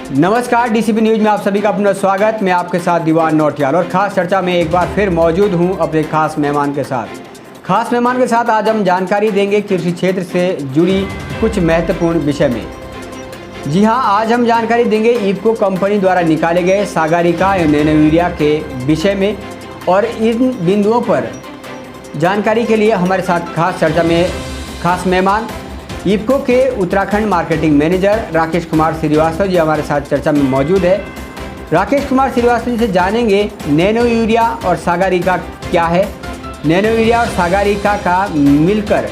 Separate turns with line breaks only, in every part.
नमस्कार, DCP news में आप सभी का अपना स्वागत। मैं आपके साथ दीवान नौटियाल और खास चर्चा में एक बार फिर मौजूद हूं अपने खास मेहमान के साथ। आज हम जानकारी देंगे कृषि क्षेत्र से जुड़ी कुछ महत्वपूर्ण विषय में। जी हां, आज हम जानकारी देंगे इफको कंपनी द्वारा निकाले गए सागरिका एवं नैनो यूरिया के विषय में, और इन बिंदुओं पर जानकारी के लिए हमारे साथ खास चर्चा में खास मेहमान इफको के उत्तराखंड मार्केटिंग मैनेजर राकेश कुमार श्रीवास्तव जी हमारे साथ चर्चा में मौजूद है। राकेश कुमार श्रीवास्तव जी से जानेंगे नैनो यूरिया और सागरिका क्या है, नैनो यूरिया और सागरिका का मिलकर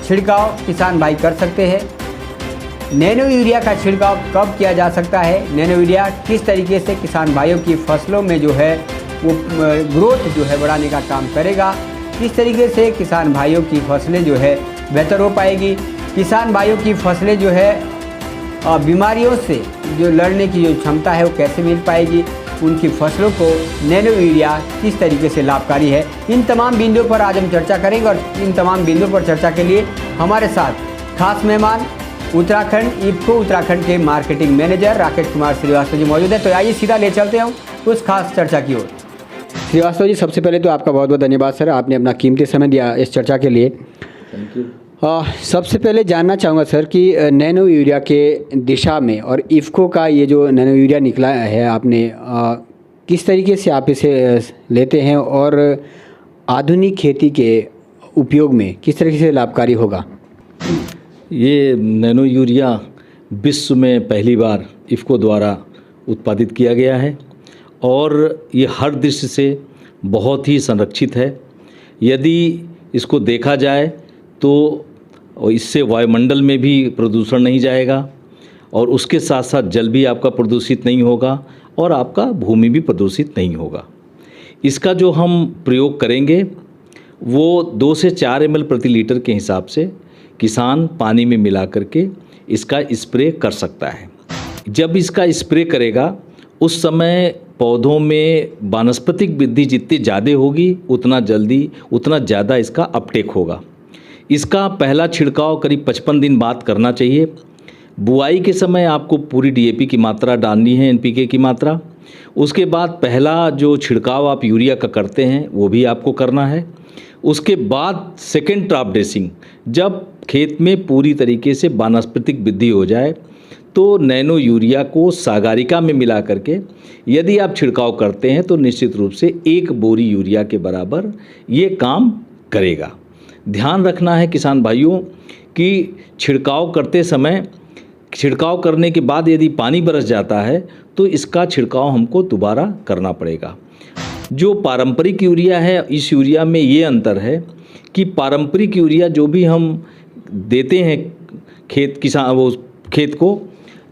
छिड़काव किसान भाई कर सकते हैं, नैनो यूरिया का छिड़काव कब किया जा सकता है, नैनो यूरिया किस तरीके से किसान भाइयों की फसलों में जो है वो ग्रोथ जो है बढ़ाने का काम करेगा, किस तरीके से किसान भाइयों की फसलें जो है बेहतर हो पाएगी, किसान भाइयों की फसलें जो है बीमारियों से जो लड़ने की जो क्षमता है वो कैसे मिल पाएगी, उनकी फसलों को नैनो यूरिया किस तरीके से लाभकारी है। इन तमाम बिंदुओं पर आज हम चर्चा करेंगे और इन तमाम बिंदुओं पर चर्चा के लिए हमारे साथ खास मेहमान इफको उत्तराखंड के मार्केटिंग मैनेजर राकेश कुमार श्रीवास्तव जी मौजूद है। तो आइए सीधा ले चलते हैं उस खास चर्चा की ओर। श्रीवास्तव जी, सबसे पहले तो आपका बहुत बहुत धन्यवाद सर, आपने अपना कीमती समय दिया इस चर्चा के लिए।
Thank you.
सबसे पहले जानना चाहूँगा सर कि नैनो यूरिया के दिशा में और इफको का ये जो नैनो यूरिया निकला है आपने किस तरीके से आप इसे लेते हैं और आधुनिक खेती के उपयोग में किस तरीके से लाभकारी होगा।
ये नैनो यूरिया विश्व में पहली बार इफको द्वारा उत्पादित किया गया है और ये हर दृष्टि से बहुत ही संरक्षित है। यदि इसको देखा जाए तो इससे वायुमंडल में भी प्रदूषण नहीं जाएगा और उसके साथ साथ जल भी आपका प्रदूषित नहीं होगा और आपका भूमि भी प्रदूषित नहीं होगा। इसका जो हम प्रयोग करेंगे वो 2 से 4 ml प्रति लीटर के हिसाब से किसान पानी में मिला करके इसका स्प्रे कर सकता है। जब इसका स्प्रे करेगा उस समय पौधों में वानस्पतिक वृद्धि जितनी ज़्यादा होगी उतना ज़्यादा इसका अपटेक होगा। इसका पहला छिड़काव करीब 55 दिन बाद करना चाहिए। बुआई के समय आपको पूरी डीएपी की मात्रा डालनी है, एनपीके की मात्रा। उसके बाद पहला जो छिड़काव आप यूरिया का करते हैं वो भी आपको करना है। उसके बाद सेकेंड टॉप ड्रेसिंग, जब खेत में पूरी तरीके से वानस्पतिक वृद्धि हो जाए तो नैनो यूरिया को सागरिका में मिला करके यदि आप छिड़काव करते हैं तो निश्चित रूप से 1 बोरी यूरिया के बराबर ये काम करेगा। ध्यान रखना है किसान भाइयों कि छिड़काव करते समय, छिड़काव करने के बाद यदि पानी बरस जाता है तो इसका छिड़काव हमको दोबारा करना पड़ेगा। जो पारंपरिक यूरिया है, इस यूरिया में ये अंतर है कि पारंपरिक यूरिया जो भी हम देते हैं खेत को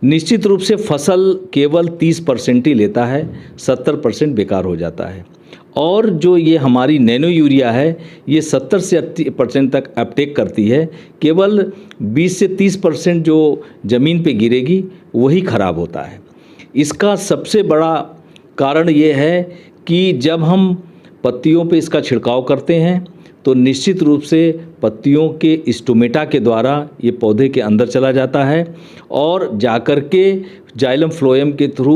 निश्चित रूप से फसल केवल 30% ही लेता है, 70% बेकार हो जाता है। और जो ये हमारी नैनो यूरिया है ये 70 से 80% तक अपटेक करती है। केवल 20 से 30% जो ज़मीन पे गिरेगी वही ख़राब होता है। इसका सबसे बड़ा कारण ये है कि जब हम पत्तियों पे इसका छिड़काव करते हैं तो निश्चित रूप से पत्तियों के स्टोमेटा के द्वारा ये पौधे के अंदर चला जाता है और जाकर के जाइलम फ्लोएम के थ्रू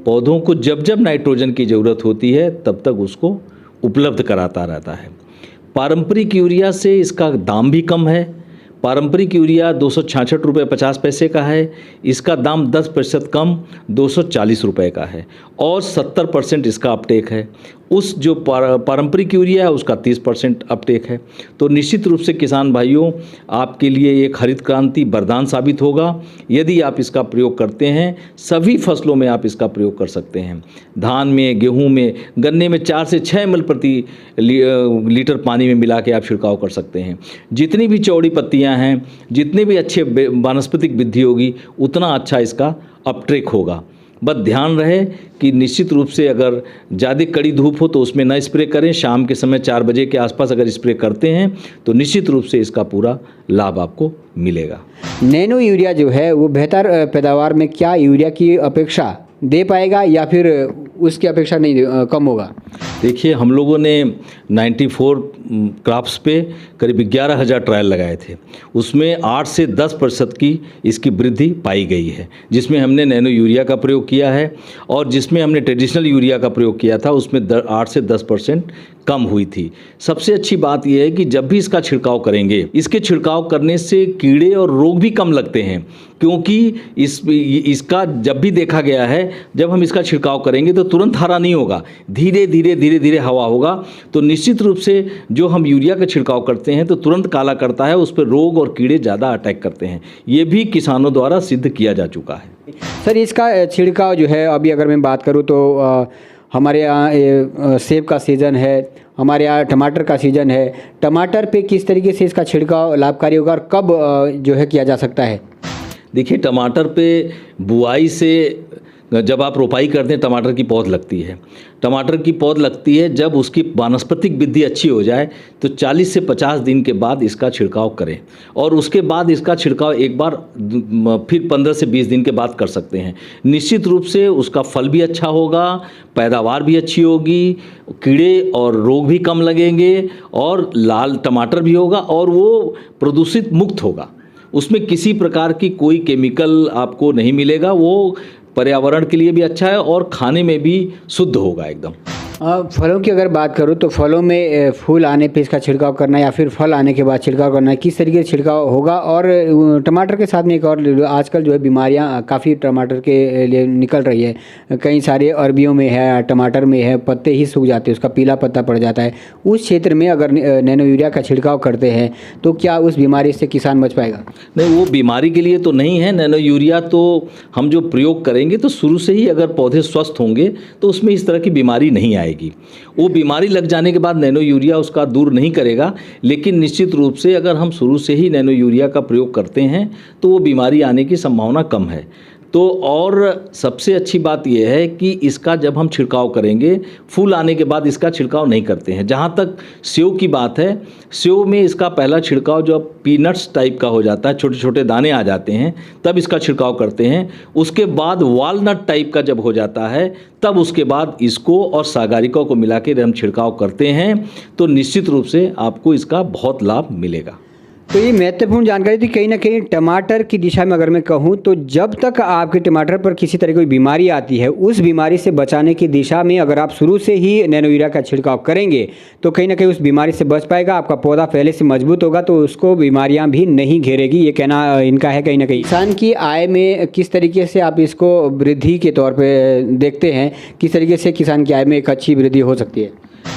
पौधों को जब जब नाइट्रोजन की ज़रूरत होती है तब तक उसको उपलब्ध कराता रहता है। पारंपरिक यूरिया से इसका दाम भी कम है। पारंपरिक यूरिया 266 रुपये 50 पैसे का है, इसका दाम 10% कम 240 रुपये का है और 70% इसका अपटेक है। उस जो पारंपरिक यूरिया है उसका 30% अपटेक है। तो निश्चित रूप से किसान भाइयों आपके लिए एक हरित क्रांति वरदान साबित होगा। यदि आप इसका प्रयोग करते हैं, सभी फसलों में आप इसका प्रयोग कर सकते हैं। धान में, गेहूं में, गन्ने में 4 से 6 ml प्रति लीटर पानी में मिला के आप छिड़काव कर सकते हैं। जितनी भी चौड़ी पत्तियां हैं, जितने भी अच्छे वानस्पतिक वृद्धि होगी उतना अच्छा इसका अपटेक होगा। बस ध्यान रहे कि निश्चित रूप से अगर ज़्यादा कड़ी धूप हो तो उसमें ना स्प्रे करें। शाम के समय 4 बजे के आसपास अगर स्प्रे करते हैं तो निश्चित रूप से इसका पूरा लाभ आपको मिलेगा।
नैनो यूरिया जो है वो बेहतर पैदावार में क्या यूरिया की अपेक्षा दे पाएगा या फिर उसकी अपेक्षा नहीं कम होगा?
देखिए, हम लोगों ने 94 क्रॉप्स पे करीब 11,000 ट्रायल लगाए थे। उसमें 8 से 10% की इसकी वृद्धि पाई गई है, जिसमें हमने नैनो यूरिया का प्रयोग किया है और जिसमें हमने ट्रेडिशनल यूरिया का प्रयोग किया था उसमें 8 से 10% कम हुई थी। सबसे अच्छी बात यह है कि जब भी इसका छिड़काव करेंगे, इसके छिड़काव करने से कीड़े और रोग भी कम लगते हैं, क्योंकि इसका जब भी देखा गया है, जब हम इसका छिड़काव करेंगे तो तुरंत हरा नहीं होगा, धीरे धीरे हवा होगा। तो निश्चित रूप से जो हम यूरिया का छिड़काव करते हैं तो तुरंत काला करता है, उस पर रोग और कीड़े ज़्यादा अटैक करते हैं। ये भी किसानों द्वारा सिद्ध किया जा चुका है।
सर, इसका छिड़काव जो है, अभी अगर मैं बात करूँ तो हमारे यहाँ सेब का सीज़न है, हमारे यहाँ टमाटर का सीज़न है। टमाटर पे किस तरीके से इसका छिड़काव लाभकारी होगा और कब जो है किया जा सकता है?
देखिए, टमाटर पे बुआई से जब आप रोपाई करते हैं टमाटर की पौध लगती है। टमाटर की पौध लगती है जब उसकी वानस्पतिक वृद्धि अच्छी हो जाए तो 40 से 50 दिन के बाद इसका छिड़काव करें, और उसके बाद इसका छिड़काव एक बार फिर 15 से 20 दिन के बाद कर सकते हैं। निश्चित रूप से उसका फल भी अच्छा होगा, पैदावार भी अच्छी होगी, कीड़े और रोग भी कम लगेंगे और लाल टमाटर भी होगा और वो प्रदूषित मुक्त होगा। उसमें किसी प्रकार की कोई केमिकल आपको नहीं मिलेगा। वो पर्यावरण के लिए भी अच्छा है और खाने में भी शुद्ध होगा एकदम।
फलों की अगर बात करूँ तो फलों में फूल आने पे इसका छिड़काव करना है या फिर फल आने के बाद छिड़काव करना है, किस तरीके से छिड़काव होगा? और टमाटर के साथ में एक और आजकल जो है बीमारियां काफ़ी टमाटर के लिए निकल रही है। कई सारे अरबियों में है, टमाटर में है, पत्ते ही सूख जाते हैं, उसका पीला पत्ता पड़ जाता है। उस क्षेत्र में अगर नैनो यूरिया का छिड़काव करते हैं तो क्या उस बीमारी से किसान बच पाएगा?
नहीं, वो बीमारी के लिए तो नहीं है। नैनो यूरिया तो हम जो प्रयोग करेंगे तो शुरू से ही अगर पौधे स्वस्थ होंगे तो उसमें इस तरह की बीमारी नहीं आएगी। वो बीमारी लग जाने के बाद नैनो यूरिया उसका दूर नहीं करेगा, लेकिन निश्चित रूप से अगर हम शुरू से ही नैनो यूरिया का प्रयोग करते हैं तो वो बीमारी आने की संभावना कम है। तो और सबसे अच्छी बात यह है कि इसका जब हम छिड़काव करेंगे, फूल आने के बाद इसका छिड़काव नहीं करते हैं। जहाँ तक सेव की बात है, सेव में इसका पहला छिड़काव जब पीनट्स टाइप का हो जाता है, छोटे छोटे दाने आ जाते हैं, तब इसका छिड़काव करते हैं। उसके बाद वालनट टाइप का जब हो जाता है तब उसके बाद इसको और सागारिका को मिला के हम छिड़काव करते हैं, तो निश्चित रूप से आपको इसका बहुत लाभ मिलेगा।
तो ये महत्वपूर्ण जानकारी थी। कहीं ना कहीं टमाटर की दिशा में अगर मैं कहूँ तो जब तक आपके टमाटर पर किसी तरह की बीमारी आती है, उस बीमारी से बचाने की दिशा में अगर आप शुरू से ही नैनो यूरिया का छिड़काव करेंगे तो कहीं ना कहीं उस बीमारी से बच पाएगा। आपका पौधा पहले से मजबूत होगा तो उसको बीमारियां भी नहीं घेरेगी, ये कहना इनका है। कहीं ना कहीं किसान की आय में किस तरीके से आप इसको वृद्धि के तौर पर देखते हैं, किस तरीके से किसान की आय में एक अच्छी वृद्धि हो सकती है?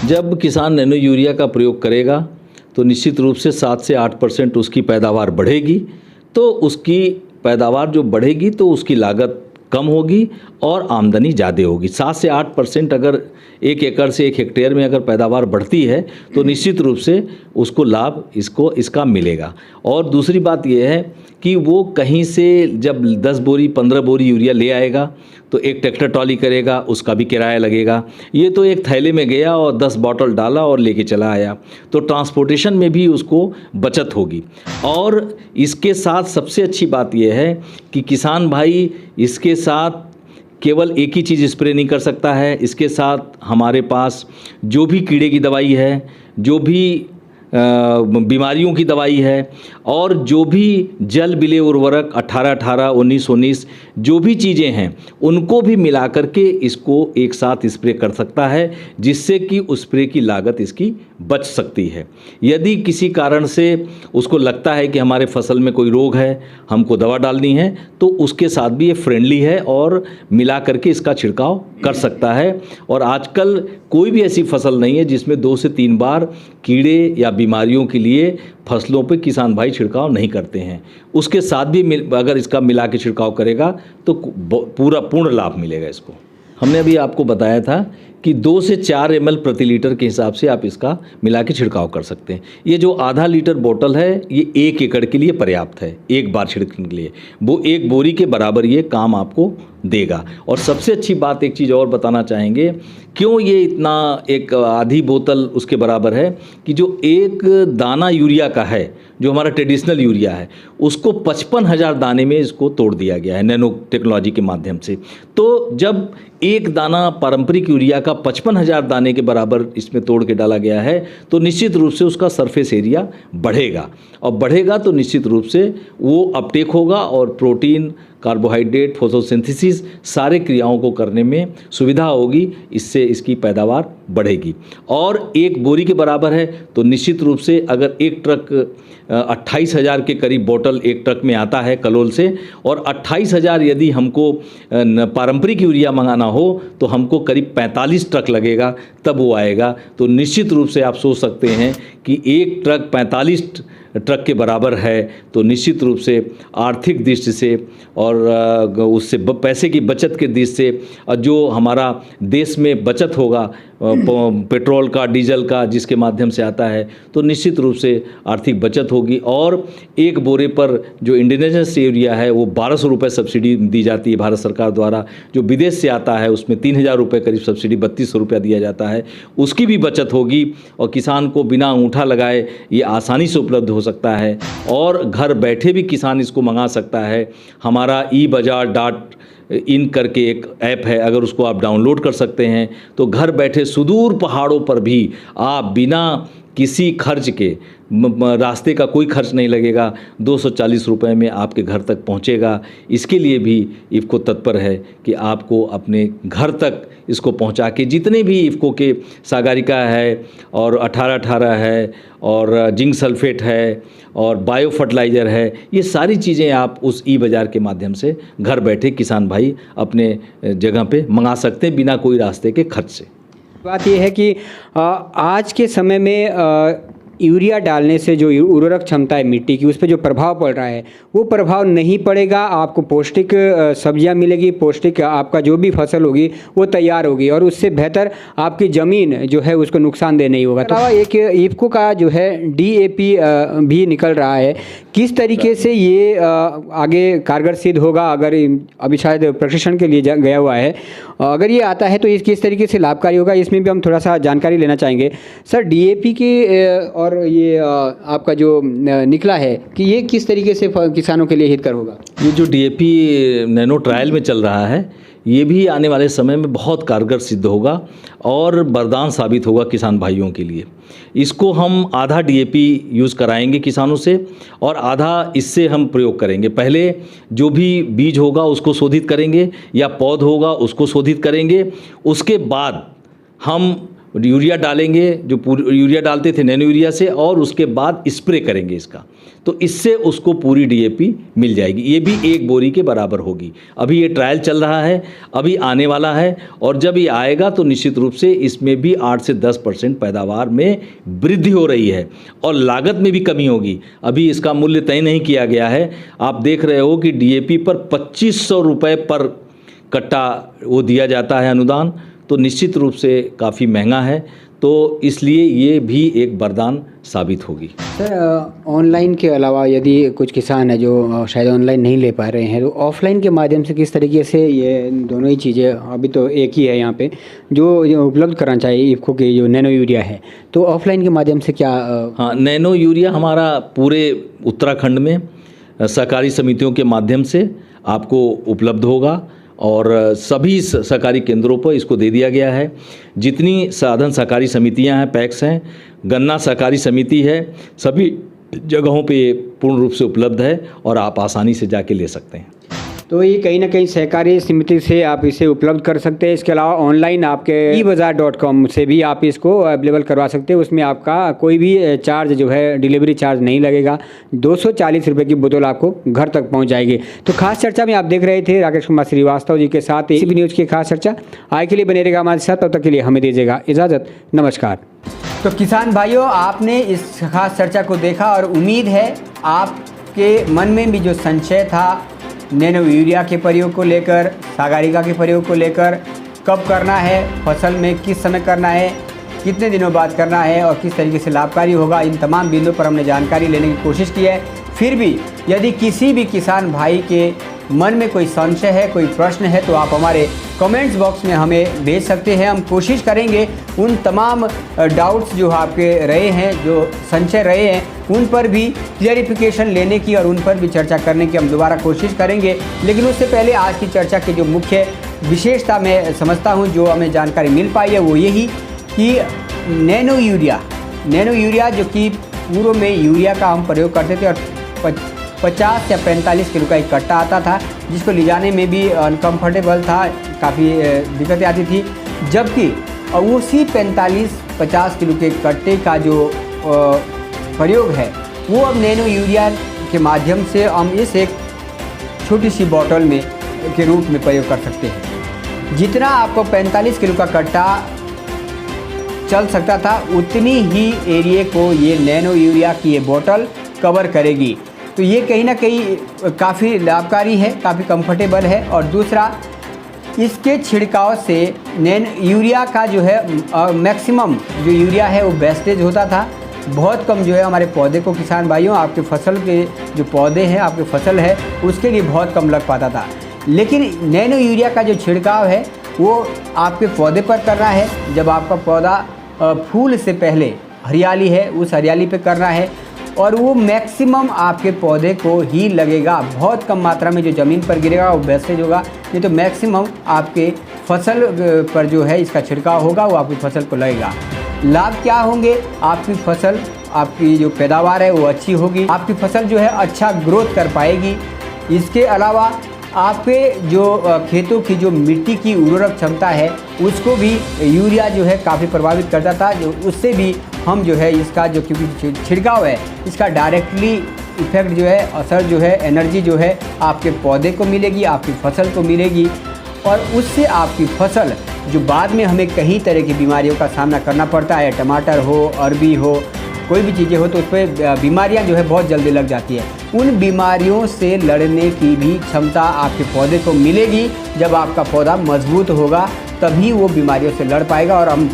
जब किसान नैनो यूरिया का प्रयोग करेगा तो निश्चित रूप से 7 से 8% उसकी पैदावार बढ़ेगी। तो उसकी पैदावार जो बढ़ेगी तो उसकी लागत कम होगी और आमदनी ज़्यादा होगी। 7 से 8% अगर 1 एकड़ से 1 हेक्टेयर में अगर पैदावार बढ़ती है तो निश्चित रूप से उसको लाभ इसका मिलेगा। और दूसरी बात यह है कि वो कहीं से जब 10 बोरी 15 बोरी यूरिया ले आएगा तो एक ट्रैक्टर ट्रॉली करेगा, उसका भी किराया लगेगा। ये तो एक थैले में गया और 10 बॉटल डाला और लेके चला आया, तो ट्रांसपोर्टेशन में भी उसको बचत होगी। और इसके साथ सबसे अच्छी बात यह है कि किसान भाई इसके साथ केवल एक ही चीज़ स्प्रे नहीं कर सकता है। इसके साथ हमारे पास जो भी कीड़े की दवाई है, जो भी बीमारियों की दवाई है और जो भी जल विलेय उर्वरक 18-18, 19-19 जो भी चीज़ें हैं उनको भी मिला करके इसको एक साथ स्प्रे कर सकता है, जिससे कि उस स्प्रे की लागत इसकी बच सकती है। यदि किसी कारण से उसको लगता है कि हमारे फसल में कोई रोग है, हमको दवा डालनी है, तो उसके साथ भी ये फ्रेंडली है और मिला करके इसका छिड़काव कर सकता है। और आजकल कोई भी ऐसी फसल नहीं है जिसमें 2 से 3 बार कीड़े या बीमारियों के लिए फसलों पे किसान भाई छिड़काव नहीं करते हैं। उसके साथ भी अगर इसका मिला के छिड़काव करेगा तो पूर्ण लाभ मिलेगा इसको। हमने अभी आपको बताया था कि 2 से 4 ml प्रति लीटर के हिसाब से आप इसका मिला के छिड़काव कर सकते हैं। ये जो आधा लीटर बोतल है ये 1 एकड़ के लिए पर्याप्त है, एक बार छिड़कने के लिए। वो 1 बोरी के बराबर ये काम आपको देगा। और सबसे अच्छी बात एक चीज़ और बताना चाहेंगे, क्यों ये इतना एक आधी बोतल उसके बराबर है कि जो एक दाना यूरिया का है जो हमारा ट्रेडिशनल यूरिया है उसको 55,000 दाने में इसको तोड़ दिया गया है नैनो टेक्नोलॉजी के माध्यम से। तो जब एक दाना पारंपरिक यूरिया का 55,000 दाने के बराबर इसमें तोड़ के डाला गया है तो निश्चित रूप से उसका सरफेस एरिया बढ़ेगा, और बढ़ेगा तो निश्चित रूप से वो अपटेक होगा और प्रोटीन, कार्बोहाइड्रेट, फोटोसिंथेसिस सारे क्रियाओं को करने में सुविधा होगी, इससे इसकी पैदावार बढ़ेगी। और एक बोरी के बराबर है तो निश्चित रूप से अगर एक ट्रक 28,000 के करीब बोतल एक ट्रक में आता है कलोल से, और 28,000 यदि हमको पारंपरिक यूरिया मंगाना हो तो हमको करीब 45 ट्रक लगेगा तब वो आएगा। तो निश्चित रूप से आप सोच सकते हैं कि एक ट्रक 45 ट्रक के बराबर है, तो निश्चित रूप से आर्थिक दृष्टि से और उससे पैसे की बचत के दृष्टि से जो हमारा देश में बचत होगा पेट्रोल का, डीजल का जिसके माध्यम से आता है, तो निश्चित रूप से आर्थिक बचत होगी। और एक बोरे पर जो इंडिजिनस यूरिया है वो 1,200 रुपये सब्सिडी दी जाती है भारत सरकार द्वारा, जो विदेश से आता है उसमें 3,000 रुपये करीब सब्सिडी 3,200 रुपया दिया जाता है, उसकी भी बचत होगी और किसान को बिना अंगूठा लगाए ये आसानी से उपलब्ध हो सकता है और घर बैठे भी किसान इसको मंगा सकता है। हमारा eBazaar.in करके एक ऐप है, अगर उसको आप डाउनलोड कर सकते हैं तो घर बैठे सुदूर पहाड़ों पर भी आप बिना किसी खर्च के, रास्ते का कोई खर्च नहीं लगेगा, 240 रुपये में आपके घर तक पहुंचेगा। इसके लिए भी इफ़को तत्पर है कि आपको अपने घर तक इसको पहुंचा के जितने भी इफ़को के सागरिका है और 18-18 है और जिंक सल्फेट है और बायो फर्टिलाइज़र है, ये सारी चीज़ें आप उस eBazaar के माध्यम से घर बैठे किसान भाई अपने जगह पे मंगा सकते हैं बिना कोई रास्ते के खर्च से।
बात यह है कि आज के समय में यूरिया डालने से जो उर्वरक क्षमता है मिट्टी की, उस पर जो प्रभाव पड़ रहा है वो प्रभाव नहीं पड़ेगा। आपको पौष्टिक सब्जियां मिलेगी, पौष्टिक आपका जो भी फसल होगी वो तैयार होगी और उससे बेहतर आपकी ज़मीन जो है उसको नुकसानदेह नहीं होगा। तो एक इफ़को का जो है DAP भी निकल रहा है, किस तरीके से ये आगे कारगर सिद्ध होगा? अगर अभी शायद प्रशिक्षण के लिए गया हुआ है, अगर ये आता है तो इस किस तरीके से लाभकारी होगा, इसमें भी हम थोड़ा सा जानकारी लेना चाहेंगे। सर, DAP की और ये आपका जो निकला है कि ये किस तरीके से किसानों के लिए हितकर होगा?
ये जो DAP नैनो ट्रायल में चल रहा है ये भी आने वाले समय में बहुत कारगर सिद्ध होगा और वरदान साबित होगा किसान भाइयों के लिए। इसको हम आधा DAP यूज़ कराएंगे किसानों से और आधा इससे हम प्रयोग करेंगे। पहले जो भी बीज होगा उसको शोधित करेंगे या पौध होगा उसको शोधित करेंगे, उसके बाद हम यूरिया डालेंगे जो यूरिया डालते थे नैनो यूरिया से, और उसके बाद स्प्रे करेंगे इसका, तो इससे उसको पूरी DAP मिल जाएगी। ये भी एक बोरी के बराबर होगी। अभी ये ट्रायल चल रहा है, अभी आने वाला है और जब ये आएगा तो निश्चित रूप से इसमें भी 8 से 10% पैदावार में वृद्धि हो रही है और लागत में भी कमी होगी। अभी इसका मूल्य तय नहीं किया गया है। आप देख रहे हो कि DAP पर 2,500 रुपये पर कट्टा वो दिया जाता है अनुदान, तो निश्चित रूप से काफ़ी महंगा है, तो इसलिए ये भी एक वरदान साबित होगी।
सर, ऑनलाइन के अलावा यदि कुछ किसान है जो शायद ऑनलाइन नहीं ले पा रहे हैं, तो ऑफलाइन के माध्यम से किस तरीके से ये दोनों ही चीज़ें, अभी तो एक ही है यहाँ पे, जो उपलब्ध करना चाहिए इफ़को के जो नैनो यूरिया है, तो ऑफलाइन के माध्यम से क्या?
हाँ, नैनो यूरिया हमारा पूरे उत्तराखंड में सहकारी समितियों के माध्यम से आपको उपलब्ध होगा और सभी सहकारी केंद्रों पर इसको दे दिया गया है। जितनी साधन सहकारी समितियां हैं, पैक्स हैं, गन्ना सहकारी समिति है, सभी जगहों पे ये पूर्ण रूप से उपलब्ध है और आप आसानी से जाके ले सकते हैं।
तो ये कहीं ना कहीं सहकारी समिति से आप इसे उपलब्ध कर सकते हैं। इसके अलावा ऑनलाइन आपके eBazaar.com से भी आप इसको अवेलेबल करवा सकते हैं। उसमें आपका कोई भी चार्ज जो है, डिलीवरी चार्ज नहीं लगेगा। 240 रुपये की बोतल आपको घर तक पहुंच जाएगी। तो खास चर्चा में आप देख रहे थे राकेश कुमार श्रीवास्तव जी के साथ ACP न्यूज़ की खास चर्चा। आगे के लिए बने रहेगा हमारे साथ, तब तक के लिए हमें दीजिएगा इजाज़त। नमस्कार। तो किसान भाइयों, आपने इस खास चर्चा को देखा और उम्मीद है आपके मन में भी जो संशय था नैनो यूरिया के प्रयोग को लेकर, सागरिका के प्रयोग को लेकर, कब करना है, फसल में किस समय करना है, कितने दिनों बाद करना है और किस तरीके से लाभकारी होगा, इन तमाम बिंदुओं पर हमने जानकारी लेने की कोशिश की है। फिर भी यदि किसी भी किसान भाई के मन में कोई संशय है, कोई प्रश्न है, तो आप हमारे कमेंट्स बॉक्स में हमें भेज सकते हैं। हम कोशिश करेंगे उन तमाम डाउट्स जो आपके रहे हैं, जो संशय रहे हैं, उन पर भी क्लियरिफिकेशन लेने की और उन पर भी चर्चा करने की हम दोबारा कोशिश करेंगे। लेकिन उससे पहले आज की चर्चा की जो मुख्य विशेषता मैं समझता हूँ जो हमें जानकारी मिल पाई है, वो यही कि नैनो यूरिया जो कि पूर्व में यूरिया का हम प्रयोग करते थे और 50 या 45 किलो का एक कट्टा आता था, जिसको ले जाने में भी अनकम्फर्टेबल था, काफ़ी दिक्कतें आती थी। जबकि उसी 45-50 किलो के कट्टे का जो प्रयोग है वो अब नैनो यूरिया के माध्यम से हम इस एक छोटी सी बॉटल में के रूप में प्रयोग कर सकते हैं। जितना आपको 45 किलो का कट्टा चल सकता था, उतनी ही एरिया को ये नैनो यूरिया की ये बोतल कवर करेगी। तो ये कहीं ना कहीं काफ़ी लाभकारी है, काफ़ी कंफर्टेबल है। और दूसरा, इसके छिड़काव से नैनो यूरिया का जो है मैक्सिमम जो यूरिया है वो वेस्टेज होता था। बहुत कम जो है हमारे पौधे को, किसान भाइयों, आपके फसल के जो पौधे हैं, आपकी फसल है, उसके लिए बहुत कम लग पाता था। लेकिन नैनो यूरिया का जो छिड़काव है वो आपके पौधे पर करना है। जब आपका पौधा फूल से पहले हरियाली है, उस हरियाली पे करना है, और वो मैक्सिमम आपके पौधे को ही लगेगा। बहुत कम मात्रा में जो ज़मीन पर गिरेगा वो वेस्टेज होगा, नहीं तो मैक्सिमम आपके फसल पर जो है इसका छिड़काव होगा, वो आपकी फसल को लगेगा। लाभ क्या होंगे? आपकी फसल, आपकी जो पैदावार है वो अच्छी होगी, आपकी फसल जो है अच्छा ग्रोथ कर पाएगी। इसके अलावा आपके जो खेतों की जो मिट्टी की उर्वरक क्षमता है उसको भी यूरिया जो है काफ़ी प्रभावित करता था, जो उससे भी हम जो है इसका जो क्योंकि छिड़काव है इसका डायरेक्टली इफेक्ट जो है, असर जो है, एनर्जी जो है आपके पौधे को मिलेगी, आपकी फसल को मिलेगी। और उससे आपकी फसल जो बाद में हमें कई तरह की बीमारियों का सामना करना पड़ता है, टमाटर हो, अरबी हो, कोई भी चीज़ें हो, तो उस पर बीमारियाँ जो है बहुत जल्दी लग जाती है। उन बीमारियों से लड़ने की भी क्षमता आपके पौधे को मिलेगी। जब आपका पौधा मजबूत होगा तभी वो बीमारियों से लड़ पाएगा और हम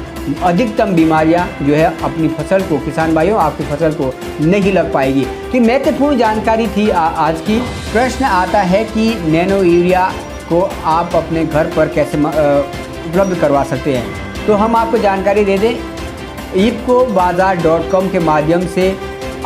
अधिकतम बीमारियां जो है अपनी फसल को, किसान भाइयों, आपकी फसल को नहीं लग पाएगी। कि महत्वपूर्ण जानकारी थी आज की। प्रश्न आता है कि नैनो यूरिया को आप अपने घर पर कैसे उपलब्ध करवा सकते हैं, तो हम आपको जानकारी दे दें। ifcobazaar.com के माध्यम से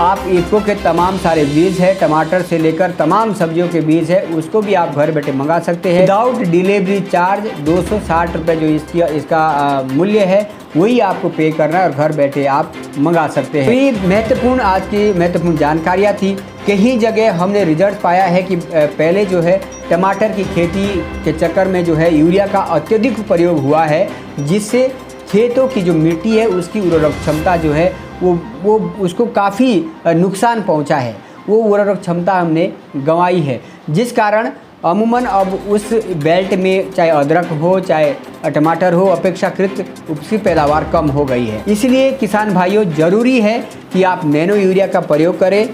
आप इफ्को के तमाम सारे बीज है, टमाटर से लेकर तमाम सब्जियों के बीज है, उसको भी आप घर बैठे मंगा सकते हैं विदाउट डिलीवरी चार्ज। 260 रुपये जो इसका मूल्य है वही आपको पे करना है और घर बैठे आप मंगा सकते हैं। तो ये महत्वपूर्ण, आज की महत्वपूर्ण जानकारियाँ थी। कहीं जगह हमने रिजल्ट पाया है कि पहले जो है टमाटर की खेती के चक्कर में जो है यूरिया का अत्यधिक प्रयोग हुआ है, जिससे खेतों की जो मिट्टी है उसकी उर्वरक क्षमता जो है वो उसको काफ़ी नुकसान पहुंचा है। वो उर्वरक क्षमता हमने गंवाई है, जिस कारण अमूमन अब उस बेल्ट में चाहे अदरक हो चाहे टमाटर हो, अपेक्षाकृत उसकी पैदावार कम हो गई है। इसलिए किसान भाइयों, ज़रूरी है कि आप नैनो यूरिया का प्रयोग करें।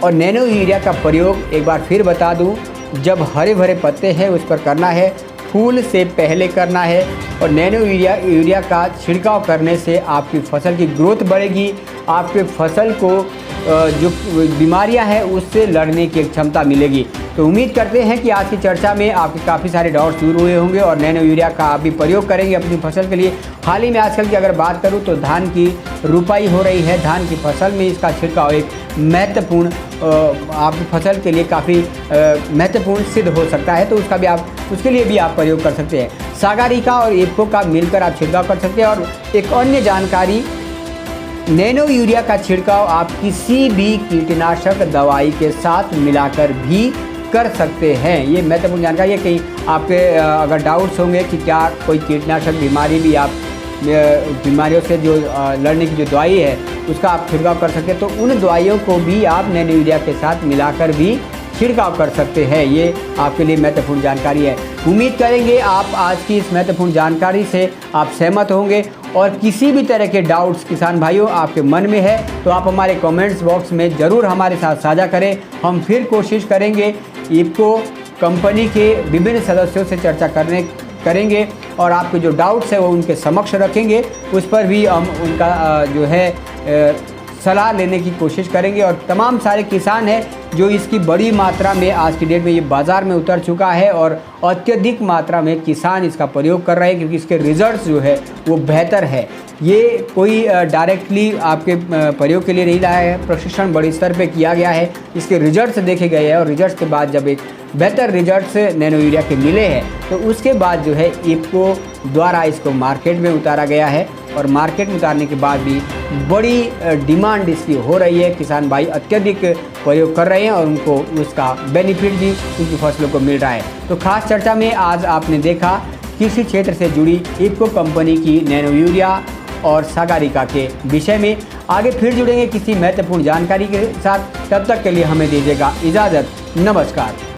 और नैनो यूरिया का प्रयोग एक बार फिर बता दूं, जब हरे भरे पत्ते हैं उस पर करना है, फूल से पहले करना है। और नैनो यूरिया का छिड़काव करने से आपकी फसल की ग्रोथ बढ़ेगी, आपके फसल को जो बीमारियां हैं उससे लड़ने की क्षमता मिलेगी। तो उम्मीद करते हैं कि आज की चर्चा में आपके काफ़ी सारे डाउट्स दूर हुए होंगे और नैनो यूरिया का आप भी प्रयोग करेंगे अपनी फसल के लिए। हाल ही में आजकल की अगर बात करूं तो धान की रुपाई हो रही है, धान की फसल में इसका छिड़काव एक महत्वपूर्ण आपकी फसल के लिए काफ़ी महत्वपूर्ण सिद्ध हो सकता है। तो उसके लिए भी आप प्रयोग कर सकते हैं। सागरिका और इफ्को का मिलकर आप छिड़काव कर सकते हैं। और एक अन्य जानकारी, नैनो यूरिया का छिड़काव आप किसी भी कीटनाशक दवाई के साथ मिलाकर भी कर सकते हैं। ये महत्वपूर्ण जानकारी है। कहीं आपके अगर डाउट्स होंगे कि क्या कोई कीटनाशक बीमारी भी आप बीमारियों से जो लड़ने की जो दवाई है उसका आप छिड़काव कर सकते हैं, तो उन दवाइयों को भी आप नैनो यूरिया के साथ मिलाकर भी छिड़काव कर सकते हैं। ये आपके लिए महत्वपूर्ण जानकारी है। उम्मीद करेंगे आप आज की इस महत्वपूर्ण जानकारी से आप सहमत होंगे। और किसी भी तरह के डाउट्स किसान भाइयों आपके मन में है तो आप हमारे कमेंट्स बॉक्स में ज़रूर हमारे साथ साझा करें। हम फिर कोशिश करेंगे इफ्को कंपनी के विभिन्न सदस्यों से चर्चा करेंगे और आपके जो डाउट्स है वो उनके समक्ष रखेंगे। उस पर भी हम उनका जो है सलाह लेने की कोशिश करेंगे। और तमाम सारे किसान हैं जो इसकी बड़ी मात्रा में आज की डेट में ये बाज़ार में उतर चुका है और अत्यधिक मात्रा में किसान इसका प्रयोग कर रहे हैं, क्योंकि इसके रिज़ल्ट्स जो है वो बेहतर है। ये कोई डायरेक्टली आपके प्रयोग के लिए नहीं लाया है, प्रशिक्षण बड़े स्तर पे किया गया है, इसके रिजल्ट्स देखे गए हैं और रिजल्ट्स के बाद जब एक बेहतर रिजल्ट्स नैनो यूरिया के मिले हैं तो उसके बाद जो है इफ्को द्वारा इसको मार्केट में उतारा गया है। और मार्केट में उतारने के बाद भी बड़ी डिमांड इसकी हो रही है, किसान भाई अत्यधिक प्रयोग कर रहे हैं और उनको उसका बेनिफिट भी उनकी फसलों को मिल रहा है। तो खास चर्चा में आज आपने देखा कृषि क्षेत्र से जुड़ी इफ्को कंपनी की नैनो यूरिया और सागरिका के विषय में। आगे फिर जुड़ेंगे किसी महत्वपूर्ण जानकारी के साथ, तब तक के लिए हमें दीजिएगा इजाज़त। नमस्कार।